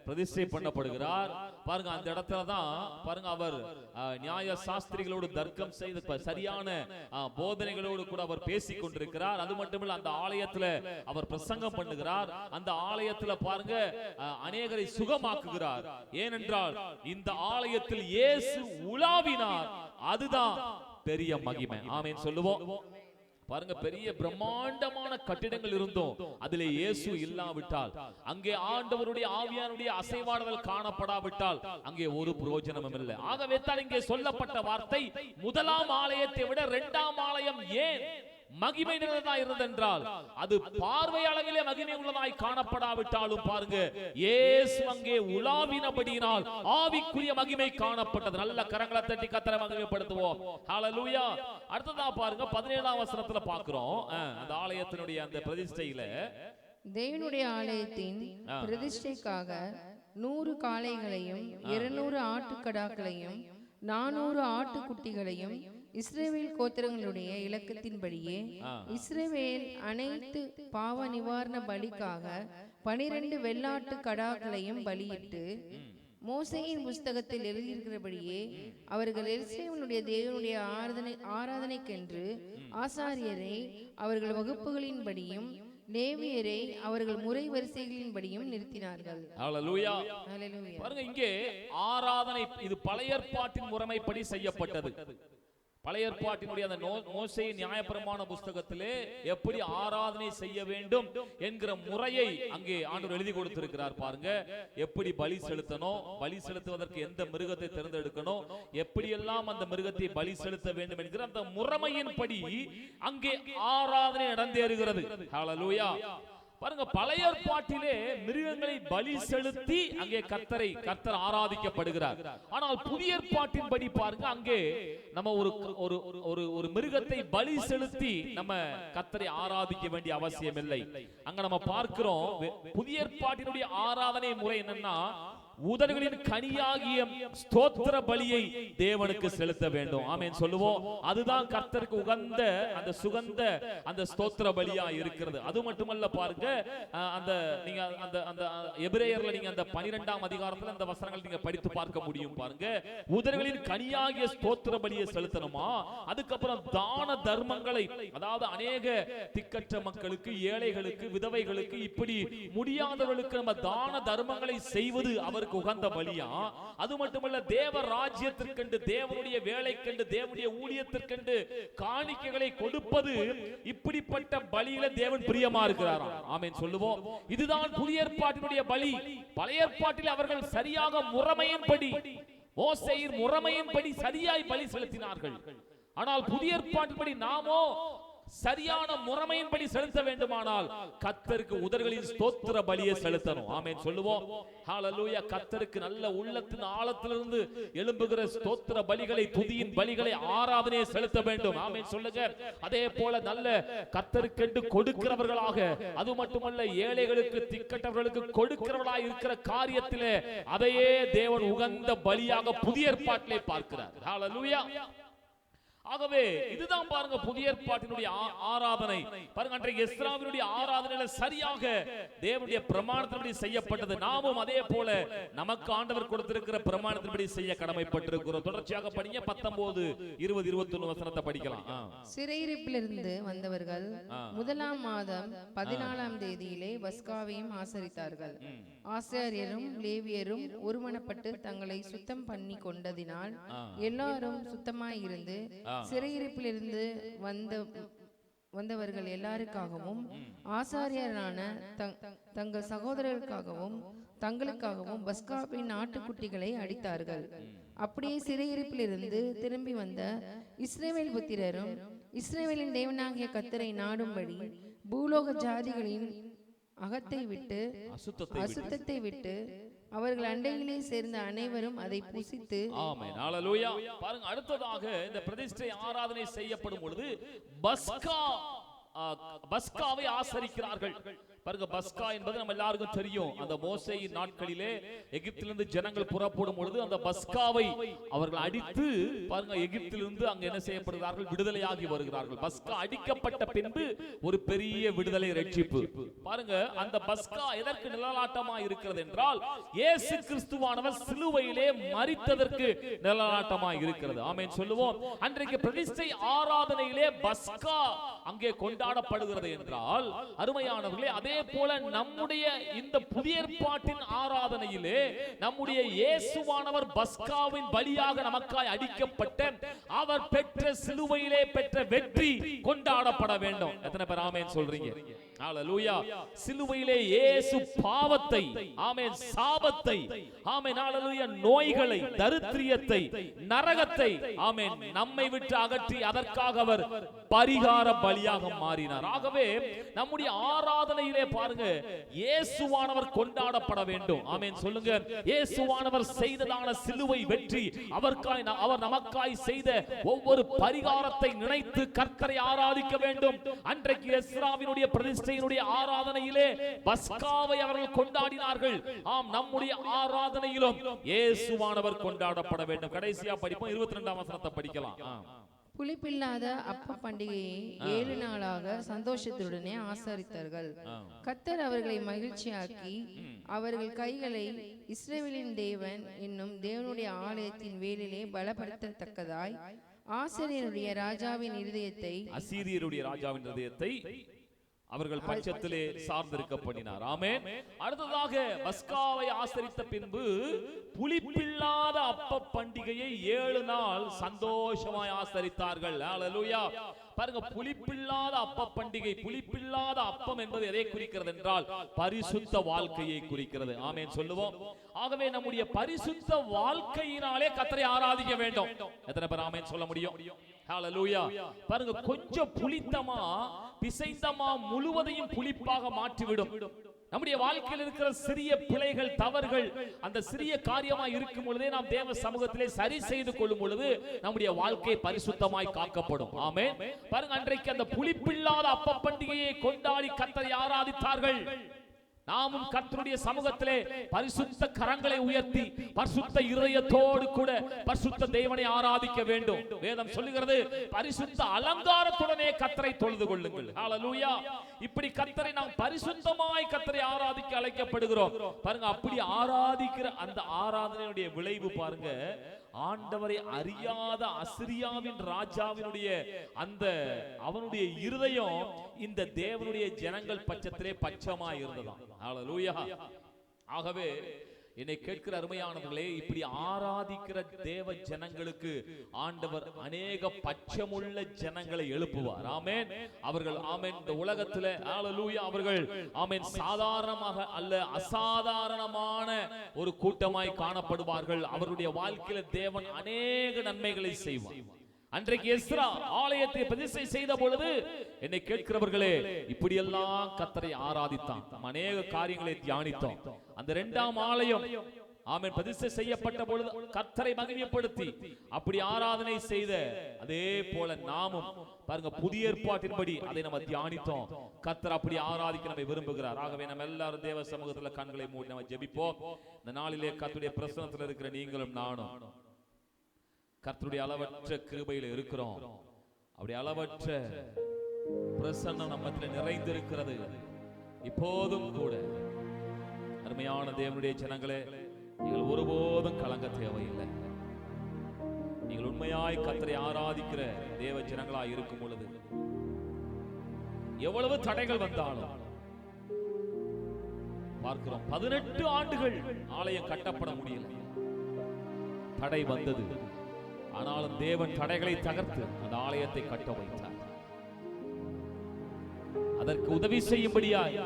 பிரதிஷ்டை பண்ணப்படுகிறார். பாருங்க, அந்த இடத்துல தான் பாருங்க அவர் நியாய சாஸ்திரிகளோடு தர்க்கம் செய்து சரியான போதனைகளோடு கூட அவர் பேசிக் கொண்டிருக்கிறார். அது மட்டுமல்ல, அந்த ஆலயத்துல அவர் பிரசங்கம் பண்ணுகிறார். அந்த ஆலயத்துல பாருங்க அநேகரை சுகமாக்குகிறார். ஏனென்றால் இந்த ஆலயத்தில் இயேசு உலாவினார். அதுதான் பெரிய மகிமை. ஆமென் சொல்லுவோம். பாருங்க, பெரிய பிரம்மாண்டமான கட்டிடங்கள் இருந்தோம், அதிலே இயேசு இல்லாவிட்டால், அங்கே ஆண்டவருடைய ஆவியானுடைய அசைவாடுதல் காணப்படாவிட்டால் அங்கே ஒரு பிரயோஜனமும் இல்லை. ஆகவே தான் இங்கே சொல்லப்பட்ட வார்த்தை, முதலாம் ஆலயத்தை விட இரண்டாம் ஆலயம் ஏன் மகிமை நிறைந்ததாய் இருந்தென்றால், அது பார்வை அளவிலே மகிமை உள்ளதாய் காணப்படாவிட்டாலும் பாருங்க, இயேசு அங்கே உலாவினபடியினால் ஆவிக்குரிய மகிமை காணப்பட்டது. நல்ல கரங்களை தட்டி கர்த்தரை மகிமைப்படுத்துவோம். ஹalleluya. அடுத்ததா பாருங்க 17ஆம் வசனத்துல பார்க்கிறோம், அந்த ஆலயத்தினுடைய அந்த பிரதிஷ்டையில, தேவனுடைய ஆலயத்தின் பிரதிஷ்டைக்காக 100 காளைகளையும் 200 ஆட்டுக்கடாக்களையும் 400 ஆட்டுக்குட்டிகளையும் இஸ்ரவேல் கோத்திரங்களுடைய இலக்கத்தின்படியே இஸ்ரவேல் அனைத்து பாவ நிவாரண பலிக்காக 12 வெள்ளாட்டு கடாக்களையும் பலியிட்டு, மோசேயின் புஸ்தகத்தில் எழுதியிருக்கிறபடியே அவர்கள் எருசலேமினுடைய தேவனுடைய ஆராதனைக்கென்று ஆசாரியரை அவர்கள் வகுப்புகளின்படியும் லேவியரை அவர்கள் முறை வரிசைகளின்படியும் நிறுத்தினார்கள். ஹalleluya. பாருங்க, இங்கே ஆராதனை இது பழைய ஏற்பாட்டின் முறைமைப்படி செய்யப்பட்டது. பழைய ஏற்பாட்டினுடைய அந்த மோசேயின் நியாயப்பிரமாண புஸ்தகத்திலே எப்படி ஆராதனை செய்ய வேண்டும் என்கிற முறையை அங்கே ஆண்டவர் எழுதி கொடுத்திருக்கிறார். பாருங்க, எப்படி பலி செலுத்தணும், பலி செலுத்துவதற்கு எந்த மிருகத்தை தேர்ந்தெடுக்கணும், எப்படி எல்லாம் அந்த மிருகத்தை பலி செலுத்த வேண்டும் என்கிற அந்த முறைமையின்படி அங்கே ஆராதனை நடந்தேறுகிறது. ஹalleluya. பாருங்க, பழைய ஏற்பாட்டிலே மிருகங்களை பலி செலுத்தி அங்கே கர்த்தர் ஆராதிக்கப்படுகிறார். ஆனால் புதிய ஏற்பாட்டின்படி பாருங்க, அங்கே நம்ம ஒரு மிருகத்தை பலி செலுத்தி நம்ம கர்த்தரை ஆராதிக்க வேண்டிய அவசியம் இல்லை. அங்க நம்ம பார்க்கிறோம், புதிய ஏற்பாட்டினுடைய ஆராதனை முறை என்னன்னா, உதடுகளின் கனியாகிய ஸ்தோத்திர பலியை தேவனுக்கு செலுத்த வேண்டும். ஆமென் சொல்லுவோம். அதுதான் கர்த்தருக்கு உகந்த அந்த சுகந்த அந்த ஸ்தோத்திர பலியா இருக்கிறது. அது மட்டுமல்ல, பாருங்க, அந்த நீங்க அந்த எபிரேயர்ல நீங்க அந்த 12ஆம் அதிகாரத்துல அந்த வசனங்கள் நீங்க படித்து பார்க்க முடியும். பாருங்க, உதடுகளின் கனியாகிய ஸ்தோத்திர பலியை செலுத்தணுமா, அதுக்கப்புறம் தான தர்மங்களை, அதாவது அநேக திக்கற்ற மக்களுக்கு, ஏழைகளுக்கு, விதவைகளுக்கு, இப்படி முடியாதவர்களுக்கு நம்ம தான தர்மங்களை செய்வது அவருக்கு உகந்த பலியா? அது மட்டுமல்ல, தேவ ராஜ்யத்திற்கென்று, தேவனுடைய வேலைக்கென்று, தேவனுடைய ஊழியத்திற்கென்று காணிக்கைகளை கொடுப்பது, இப்படிப்பட்ட பலியில தேவன் பிரியமா இருக்கிறார். ஆமென் சொல்லுவோம். இதுதான் புதிய ஏற்பாட்டினுடைய பலி. பழைய ஏற்பாட்டில் அவர்கள் சரியாக முறைமையின்படி, மோசேயின் முறைமையின்படி சரியாய் பலி செலுத்தினார்கள். ஆனால் புதிய ஏற்பாட்டின்படி நாமோ சரியான முறைமையின்படி செலுத்த வேண்டுமானால் கர்த்தருக்கு உதடுகளின் ஸ்தோத்திர பலியை செலுத்தணும். ஆமென் சொல்லுவோம். ஹalleluya. கர்த்தருக்கு நல்ல உள்ளத்தின் ஆழத்திலிருந்து எழும்புகிற ஸ்தோத்திர பலிகளை, துதியின் பலிகளை, ஆராதனையை செலுத்த வேண்டும். ஆமென் சொல்லுங்க. அதே போல நல்ல கர்த்தருக்கென்று கொடுக்கிறவர்களாக, அது மட்டுமல்ல ஏழைகளுக்கு, திக்கற்றவர்களுக்கு கொடுக்கிறவர்களாக இருக்கிற காரியத்திலே அதையே தேவன் உகந்த பலியாக புதிய ஏற்பாட்டிலே பார்க்கிறார். ஹalleluya. ஆகவே இதுதான் பாருங்க புதிய ஏற்பாட்டினுடைய ஆராதனை. பாருங்க, அன்றைக்கு எஸ்ராவினுடைய ஆராதனையில சரியாக தேவனுடைய பிரமாணத்தின்படி செய்யப்பட்டது. நாமும் அதே போல நமக்கு ஆண்டவர் கொடுத்திருக்கிற பிரமாணத்தின்படி செய்ய கடமைப்பட்டிருக்கிறோம். தொடர்ச்சியாக படிங்க, 19, 20, 21 வசனத்தை படிக்கலாம். சிறையிருப்பிலிருந்து வந்தவர்கள் முதலாம் மாதம் 14ஆம் தேதியிலே பஸ்காவையும் ஆசரித்தார்கள். ஆசாரியரும் லேவியரும் ஒருமனப்பட்டு தங்களை சுத்தம் பண்ணி கொண்டதினால் எல்லாரும் சுத்தமாய் இருந்து சிறையிருப்பிலிருந்து வந்தவர்கள் எல்லாருக்காகவும் ஆசாரியரான தங்கள் சகோதரர்களுக்காகவும் தங்களுக்காகவும் பஸ்காவின் ஆட்டுக்குட்டிகளை அடித்தார்கள். அப்படியே சிறையிருப்பிலிருந்து திரும்பி வந்த இஸ்ரவேல் புத்திரரும் இஸ்ரவேலின் தேவனாகிய கர்த்தரை நாடும்படி பூலோக ஜாதிகளின் அகத்தை விட்டு அசுத்தத்தை விட்டு அவர்கள் அண்டையிலே சேர்ந்த அனைவரும் அதை புசித்து. ஆமென். ஹalleluya. பாருங்க, அடுத்ததாக இந்த பிரதிஷ்டை ஆராதனை செய்யப்படும் பொழுது பஸ்காவை ஆசரிக்கிறார்கள். பாருங்க, பஸ்கா என்பது நம்ம எல்லாருக்கும் தெரியும். அந்த மோசேயின் நாட்களிலே எகிப்திலிருந்து ஜனங்கள் புறப்படும் பொழுது அந்த பஸ்காவை அவர்கள் அடித்து, பாருங்க, எகிப்திலிருந்து அங்க என்ன செய்யப்படுகிறார்கள், விடுதலையாகி வருகிறார்கள். பஸ்கா அடிக்கப்பட்ட பின்பு ஒரு பெரிய விடுதலை ரட்சிப்பு. பாருங்க, அந்த பஸ்கா எதற்கு நிழலாட்டமா இருக்கிறது என்றால், இயேசு கிறிஸ்துவானவர் சிலுவையிலே மரித்ததற்கு நிழலாட்டமா இருக்கிறது. ஆமென் சொல்லுவோம். அன்றைக்கு பிரதிஷ்டை ஆராதனையிலே பஸ்கா அங்கே கொண்டாடப்படுகிறது என்றால், அருமையானவர்களே, அதே போல நம்முடைய இந்த புதிய ஏற்பாட்டின் ஆராதனையிலே நம்முடைய இயேசுவானவர் பஸ்காவின் பலியாக நமக்காய் அடிக்கப்பட்ட அவர் பெற்ற சிலுவையிலே பெற்ற வெற்றி கொண்டாடப்பட வேண்டும். எத்தனை பேர் ஆமென் சொல்றீங்க? ஹalleluya. சிலுவையிலே இயேசு பாவத்தை, ஆமென், சாபத்தை, ஆமென், ஹalleluya, நோய்களை, தரித்திரியத்தை, நரகத்தை, ஆமென், நம்மை விட்டு அகற்றி அதற்காக அவர் பரிகார பலியாக மாறினார். ஆகவே நம்முடைய ஆராதனையிலே பாருங்க, இயேசுவானவர் கொண்டாடப்பட வேண்டும். ஆமென் சொல்லுங்க. இயேசுவானவர் செய்ததான சிலுவை வெற்றி, அவர் நமக்காய் செய்த ஒவ்வொரு பரிகாரத்தை நினைத்து கர்த்தரை ஆராதிக்க வேண்டும். அன்றைக்கு எஸ்ராவினுடைய பிரதிஷ்டையினுடைய ஆராதனையிலே பஸ்காவை அவர்கள் கொண்டாடினார்கள். ஆம், நம்முடைய ஆராதனையிலும் இயேசுவானவர் கொண்டாடப்பட வேண்டும். கடைசியா படிப்போம், 22ஆம் வசனத்தை படிக்கலாம். புளிப்பில்லாத அப்ப பண்டிகையை 7 நாளாக சந்தோஷத்துடனே ஆசரித்தார்கள். கர்த்தர் அவர்களை மகிழ்ச்சியாக்கி அவர்கள் கைகளை இஸ்ரவேலின் தேவன் என்னும் தேவனுடைய ஆலயத்தின் வேலிலே பலப்படுத்தத்தக்கதாய் ஆசிரியருடைய ராஜாவின் இருதயத்தை, அசீரியருடைய ராஜாவின் இருதயத்தை அவர்கள் பட்சத்திலே சார்ந்திருக்க பண்ணினார். ஆமென். அடுத்ததாக பஸ்காவை ஆசரித்த பின்பு புளிப்பில்லாத அப்ப பண்டிகையை 7 நாள் சந்தோஷமாய் ஆசரித்தார்கள். ஹalleluya. பாருங்க, புளிப்பில்லாத அப்ப பண்டிகை, புளிப்பில்லாத அப்பம் என்பது எதை குறிக்கிறது என்றால் பரிசுத்த வாழ்க்கையை குறிக்கிறது. ஆமென் சொல்லுவோம். ஆகவே நம்முடைய பரிசுத்த வாழ்க்கையினாலே கர்த்தரை ஆராதிக்க வேண்டும். எத்தனை பேர் ஆமென் சொல்ல முடியும்? ஹalleluya. பாருங்க, கொஞ்சம் புளித்தமா பிசைந்தமா முழுவதையும் புளிப்பாக மாற்றிவிடும். நம்முடைய வாழ்க்கையில் இருக்கிற சிறிய பிழைகள், தவறுகள், அந்த சிறிய காரியமா இருக்கும் பொழுதே நாம் தேவ சமூகத்திலே சரி செய்து கொள்ளும் பொழுது நம்முடைய வாழ்க்கை பரிசுத்தமாய் காக்கப்படும். ஆமென். பாருங்க, அன்றைக்கு அந்த புளிப்பில்லாத அப்ப பண்டிகையை கொண்டாடி கர்த்தரை ஆராதித்தார்கள். நாமும் கர்த்தருடைய சமூகத்திலே பரிசுத்த கரங்களை உயர்த்தி பரிசுத்த இருதயத்தோடு கூட பரிசுத்த தேவனை ஆராதிக்க வேண்டும். வேதம் சொல்லுகிறது, பரிசுத்த அலங்காரத்துடனே கர்த்தரை தொழுது கொள்ளுங்கள். ஹalleluya. இப்படி கர்த்தரை நாம் பரிசுத்தமாய் கர்த்தரை ஆராதிக்க அழைக்கப்படுகிறோம். பாருங்க, அப்படி ஆராதிக்கிற அந்த ஆராதனையுடைய விளைவு பாருங்க, ஆண்டவரை அறியாத அசிரியாவின் ராஜாவினுடைய அந்த அவனுடைய இருதயம் இந்த தேவனுடைய ஜனங்கள் பட்சத்திலே பட்சமாய் இருந்ததாம். ஹalleluya. ஆகவே என்னை கேட்கிற அருமையானவர்களே, இப்படி ஆராதிக்கிற தேவ ஜனங்களுக்கு ஆண்டவர் அநேக பட்சமுள்ள ஜனங்களை எழுப்புவார். ஆமென். அவர்கள், ஆமென், இந்த உலகத்திலே, ஹalleluya, அவர்கள், ஆமென், சாதாரணமாக அல்ல, அசாதாரணமான ஒரு கூட்டமாய் காணப்படுவார்கள். அவருடைய வாழ்க்கையில தேவன் அநேக நன்மைகளை செய்வார். அன்றைக்கு எஸ்ரா ஆலயத்தை பிரதிஷ்டை செய்த பொழுது என்னை கேட்கிறவர்களே, இப்படியெல்லாம் கர்த்தரை ஆராதித்தான். அநேக காரியங்களை தியானித்தோம். அந்த 2ஆம் ஆலயம், ஆமென், பிரதிஷ்டை செய்யப்பட்ட பொழுது கர்த்தரை மகிமைப்படுத்தி அப்படி ஆராதனை செய்த அதே போல நாமும் பாருங்க, புதிய ஏற்பாட்டின்படி அதை நம்ம தியானித்தோம். கர்த்தர் அப்படி ஆராதிக்க நம்மை விரும்புகிறார். ஆகவே நம்ம எல்லாரும் தேவ சமூகத்துல கண்களை மூடி நம்ம ஜெபிப்போம். இந்த நாளிலே கர்த்தருடைய பிரசன்னத்தில் இருக்கிற நீங்களும் நானும் கர்த்தருடைய அளவற்ற கிருபையில இருக்கிறோம். அப்படி அளவற்ற பிரசன்னம் நம்மத்திலே நிறைந்திருக்கிறது. இப்போதும் கூட அருமையான தேவனுடைய ஜனங்களே, நீங்கள் ஒருபோதும் கலங்க தேவையில்லை. நீங்கள் உண்மையாய் கர்த்தரை ஆராதிக்கிற தேவ ஜனங்களாய் இருக்கும் பொழுது எவ்வளவு தடைகள் வந்தாலும் பார்க்கிறோம். 18 ஆண்டுகள் ஆலயம் கட்டப்பட முடியல, தடை வந்தது. ஆனாலும் தேவன் தடைகளை தகர்த்து அந்த ஆலயத்தை கட்ட வைத்தார். அதற்கு உதவி செய்யும்படியாய்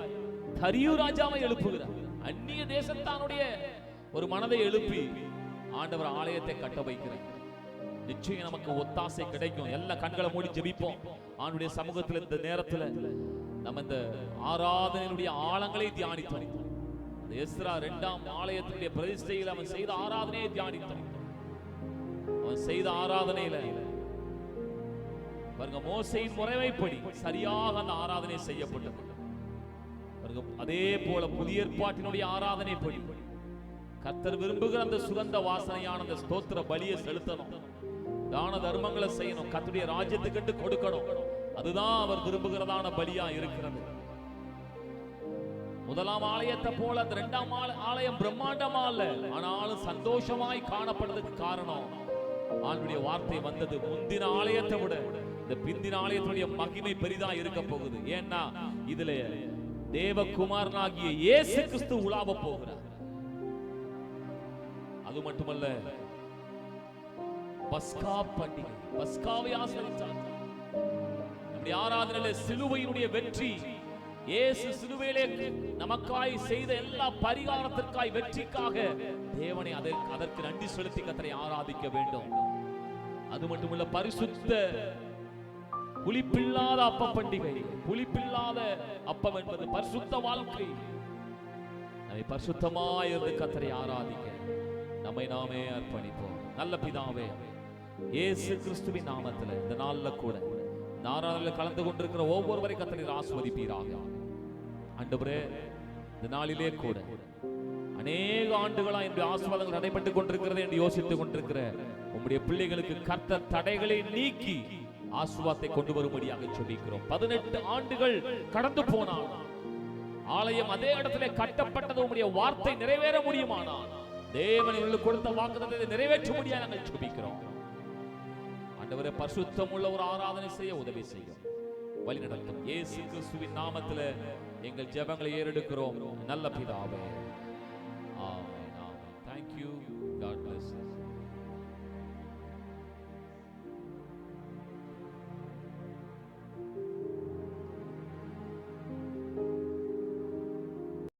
தரியு ராஜாவை எழுப்புகிறார். அந்நிய தேசத்தானுடைய ஒரு மனதை எழுப்பி ஆண்டவர் ஆலயத்தை கட்ட வைக்கிறார். நிச்சயம் நமக்கு ஒத்தாசை கிடைக்கும். எல்லா கண்களை மூடி ஜெபிப்போம். ஆண்டுடைய சமூகத்தில் இந்த நேரத்தில் நம்ம இந்த ஆராதனையுடைய ஆழங்களை தியானித்தோம். எஸ்ரா 2ஆம் ஆலயத்தினுடைய பிரதிஷ்டையில் அவன் செய்த ஆராதனையை தியானித்தோம். அவன் செய்த ஆராதனையில பாருங்க, மோசேயின் முறைமைப்படி சரியாக அந்த ஆராதனை செய்யப்பட்டது. அதே போல புதிய ஏற்பாட்டினுடைய ஆராதனை படி கர்த்தர் விரும்புகிற அந்த சுகந்த வாசனையான அந்த ஸ்தோத்திர பலியை செலுத்தணும், தான தர்மங்களை செய்யணும், கர்த்தருடைய ராஜ்யத்துக்கு கொடுக்கணும். அதுதான் அவர் விரும்புகிறதான பலியா இருக்கிறது. முதலாம் ஆலயத்தை போல அந்த இரண்டாம் ஆலயம் பிரம்மாண்டமா இல்ல, ஆனாலும் சந்தோஷமாய் காணப்படுறதுக்கு காரணம் ஆண்டுடைய வார்த்தை வந்தது. முந்தின ஆலயத்தை விட இந்த பிந்தின ஆலயத்துடைய மகிமை பெரிதா இருக்க போகுது. ஏன்னா இதுல தேவகுமாரனாகிய இயேசு கிறிஸ்து உலாவ போகிறார். அது மட்டுமல்ல, பஸ்கா பண்டிகை, பஸ்காவை ஆசரித்தார். நம்முடைய ஆராதனையில சிலுவையினுடைய வெற்றி, இயேசு சிலுவையிலே நமக்காய் செய்த எல்லா பரிகாரத்திற்காய் வெற்றிக்காக தேவனை அதற்கு நன்றி செலுத்தி கர்த்தரை ஆராதிக்க வேண்டும். அது மட்டுமல்ல, பரிசுத்த புளிப்பில்லாத அப்ப பண்டிகை. புளிப்பில்லாத அப்பம் என்பது பரிசுத்த வாழ்க்கை. நம்மை பரிசுத்தமாய் இருந்து கர்த்தரை ஆராதிக்க நம்மை நாமே அர்ப்பணிப்போம். நல்ல பிதாவே, இயேசு கிறிஸ்துவின் நாமத்தில் இந்த நாள்ல கூட ஆராதனையில் கலந்து கொண்டிருக்கிற ஒவ்வொருவரை கர்த்தரை ஆசீர்வதிப்பீராக. ஆண்டவரே, இந்த நாளிலே கூட அநேக ஆண்டுகளா என்னுடைய ஆசீர்வாதங்கள் நடைபெற்றுக் கொண்டிருக்கிறது என்று யோசித்துக் கொண்டிருக்கிற உம்முடைய பிள்ளைகளுக்கு கர்த்தர் தடைகளை நீக்கி ஆசீர்வாதத்தை கொண்டு வரும்படியாக சொல்லிக்கிறோம். 18 ஆண்டுகள் கடந்து போனால் ஆலயம் அதே இடத்திலே கட்டப்பட்டது உம்முடைய வார்த்தை நிறைவேற முடியுமானால் தேவன் இவர்களுக்கு கொடுத்த வாக்குத்தத்தத்தை நிறைவேற்றும்படியாக நாங்கள் ஜெபிக்கிறோம். ஆண்டவரே, பரிசுத்தம் உள்ள ஒரு ஆராதனை செய்ய உதவி செய்யும், வழி நடத்தும். இயேசு கிறிஸ்துவின் நாமத்தில் எங்கள் ஜெபங்களை ஏறெடுக்கிறோம் நல்ல பிதாவே.